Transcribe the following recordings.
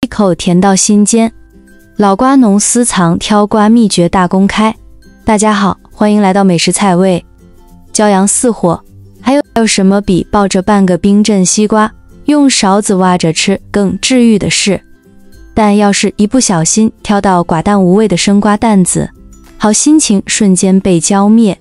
一口甜到心间，老瓜农私藏挑瓜秘诀大公开。大家好，欢迎来到美食菜味。骄阳似火，还有什么比抱着半个冰镇西瓜，用勺子挖着吃更治愈的事？但要是一不小心挑到寡淡无味的生瓜蛋子，好心情瞬间被浇灭。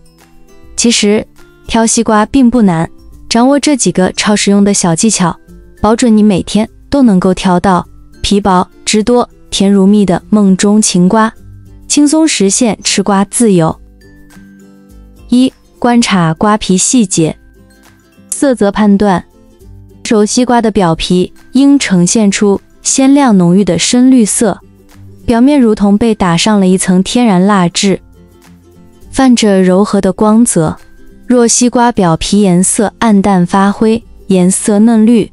其实挑西瓜并不难，掌握这几个超实用的小技巧，保准你每天都能够挑到皮薄汁多甜如蜜的梦中情瓜，轻松实现吃瓜自由。一、观察瓜皮细节。色泽判断，熟西瓜的表皮应呈现出鲜亮浓郁的深绿色，表面如同被打上了一层天然蜡质，泛着柔和的光泽。若西瓜表皮颜色暗淡发灰，颜色嫩绿，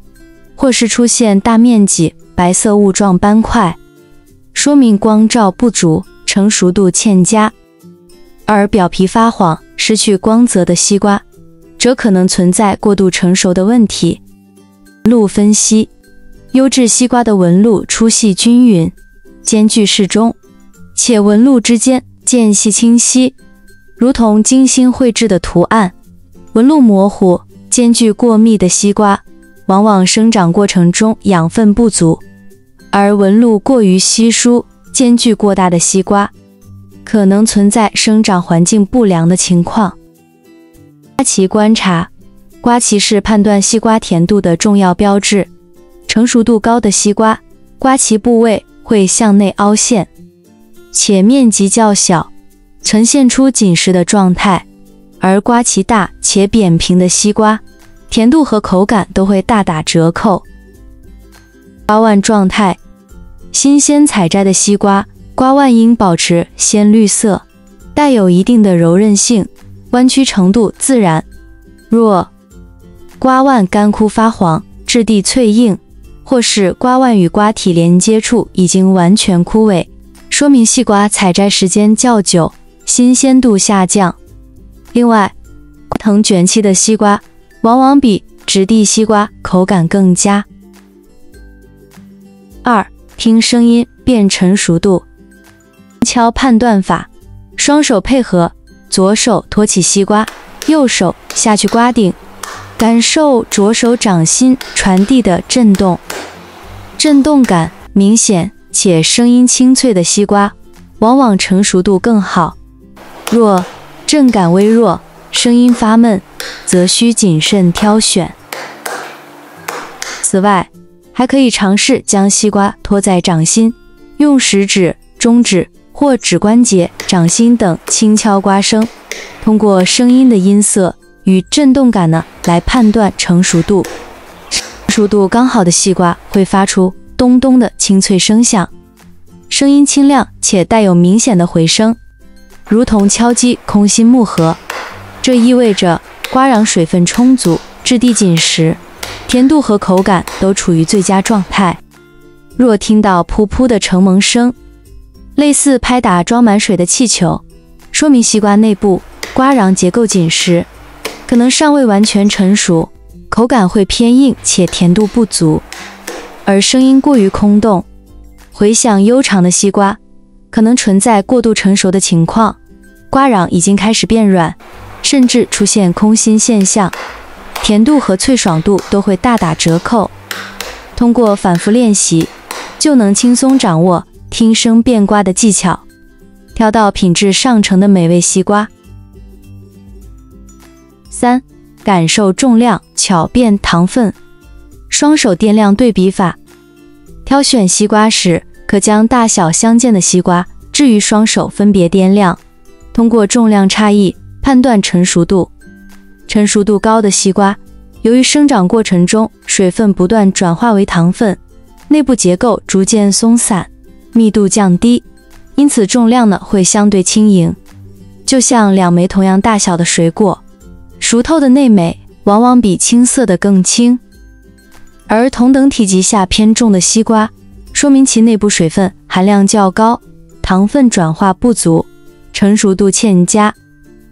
或是出现大面积白色雾状斑块，说明光照不足，成熟度欠佳。而表皮发黄，失去光泽的西瓜，则可能存在过度成熟的问题。纹路分析，优质西瓜的纹路粗细均匀，间距适中，且纹路之间间隙清晰，如同精心绘制的图案。纹路模糊、间距过密的西瓜，往往生长过程中养分不足，而纹路过于稀疏、间距过大的西瓜，可能存在生长环境不良的情况。瓜期观察，瓜期是判断西瓜甜度的重要标志。成熟度高的西瓜，瓜期部位会向内凹陷，且面积较小，呈现出紧实的状态。而瓜期大且扁平的西瓜，甜度和口感都会大打折扣。瓜腕状态，新鲜采摘的西瓜，瓜腕应保持鲜绿色，带有一定的柔韧性，弯曲程度自然。若瓜腕干枯发黄，质地脆硬，或是瓜腕与瓜体连接处已经完全枯萎，说明西瓜采摘时间较久，新鲜度下降。另外，藤卷期的西瓜往往比质地西瓜口感更佳。二、听声音辨成熟度。敲判断法，双手配合，左手托起西瓜，右手下去瓜顶，感受左手掌心传递的震动。震动感明显且声音清脆的西瓜，往往成熟度更好。若震感微弱，声音发闷，则需谨慎挑选。此外，还可以尝试将西瓜托在掌心，用食指、中指或指关节、掌心等轻敲瓜声，通过声音的音色与震动感来判断成熟度。成熟度刚好的西瓜会发出咚咚的清脆声响，声音清亮且带有明显的回声，如同敲击空心木盒。这意味着瓜瓤水分充足，质地紧实，甜度和口感都处于最佳状态。若听到噗噗的承蒙声，类似拍打装满水的气球，说明西瓜内部瓜瓤结构紧实，可能尚未完全成熟，口感会偏硬且甜度不足。而声音过于空洞、回响悠长的西瓜，可能存在过度成熟的情况，瓜瓤已经开始变软，甚至出现空心现象，甜度和脆爽度都会大打折扣。通过反复练习，就能轻松掌握听声辨瓜的技巧，挑到品质上乘的美味西瓜。三、感受重量，巧辨糖分。双手掂量对比法，挑选西瓜时，可将大小相间的西瓜置于双手分别掂量，通过重量差异判断成熟度。成熟度高的西瓜，由于生长过程中水分不断转化为糖分，内部结构逐渐松散，密度降低，因此重量会相对轻盈。就像两枚同样大小的水果，熟透的内闿往往比青涩的更轻。而同等体积下偏重的西瓜，说明其内部水分含量较高，糖分转化不足，成熟度欠佳，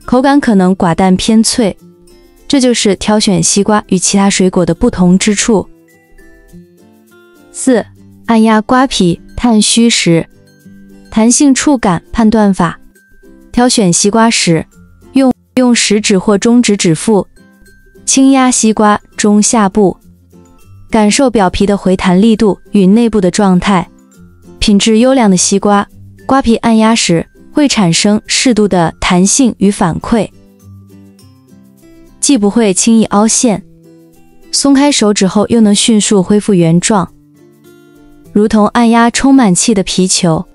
口感可能寡淡偏脆。这就是挑选西瓜与其他水果的不同之处。4. 按压瓜皮探虚实，弹性触感判断法。挑选西瓜时，用食指或中指指腹轻压西瓜中下部，感受表皮的回弹力度与内部的状态。品质优良的西瓜，瓜皮按压时会产生适度的弹性与反馈，既不会轻易凹陷，松开手指后又能迅速恢复原状，如同按压充满气的皮球。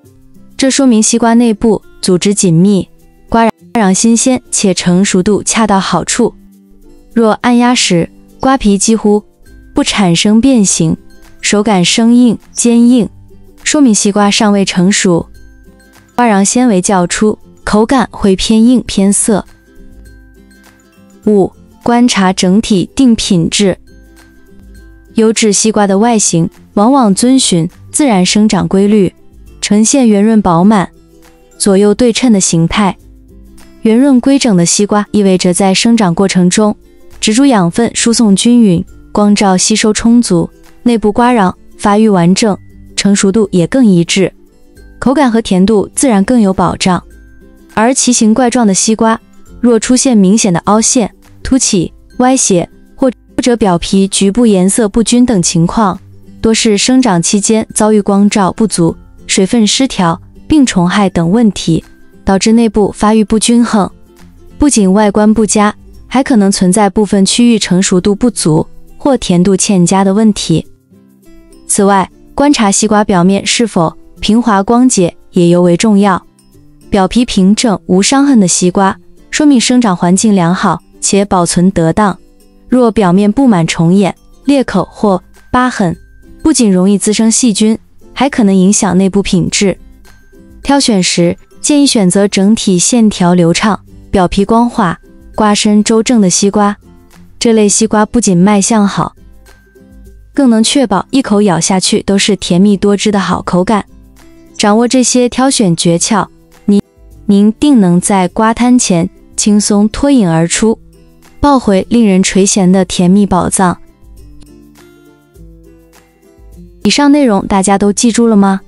这说明西瓜内部组织紧密，瓜瓤新鲜且成熟度恰到好处。若按压时瓜皮几乎不产生变形，手感生硬坚硬，说明西瓜尚未成熟，瓜瓤纤维较粗，口感会偏硬偏涩。5. 观察整体定品质。优质西瓜的外形往往遵循自然生长规律，呈现圆润饱满、左右对称的形态。圆润规整的西瓜意味着在生长过程中，植株养分输送均匀，光照吸收充足，内部瓜瓤发育完整，成熟度也更一致，口感和甜度自然更有保障。而奇形怪状的西瓜，若出现明显的凹陷、凸起、歪斜，或者表皮局部颜色不均等情况，多是生长期间遭遇光照不足、水分失调、病虫害等问题，导致内部发育不均衡。不仅外观不佳，还可能存在部分区域成熟度不足或甜度欠佳的问题。此外，观察西瓜表面是否平滑光洁也尤为重要。表皮平整无伤痕的西瓜，说明生长环境良好且保存得当。若表面布满虫眼、裂口或疤痕，不仅容易滋生细菌，还可能影响内部品质。挑选时，建议选择整体线条流畅、表皮光滑、瓜身周正的西瓜。这类西瓜不仅卖相好，更能确保一口咬下去都是甜蜜多汁的好口感。掌握这些挑选诀窍，您定能在瓜摊前轻松脱颖而出，抱回令人垂涎的甜蜜宝藏。以上内容大家都记住了吗？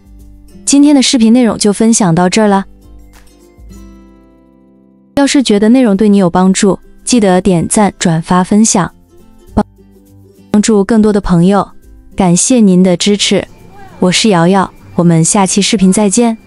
今天的视频内容就分享到这儿了。要是觉得内容对你有帮助，记得点赞、转发、分享，帮助更多的朋友。感谢您的支持，我是瑶瑶，我们下期视频再见。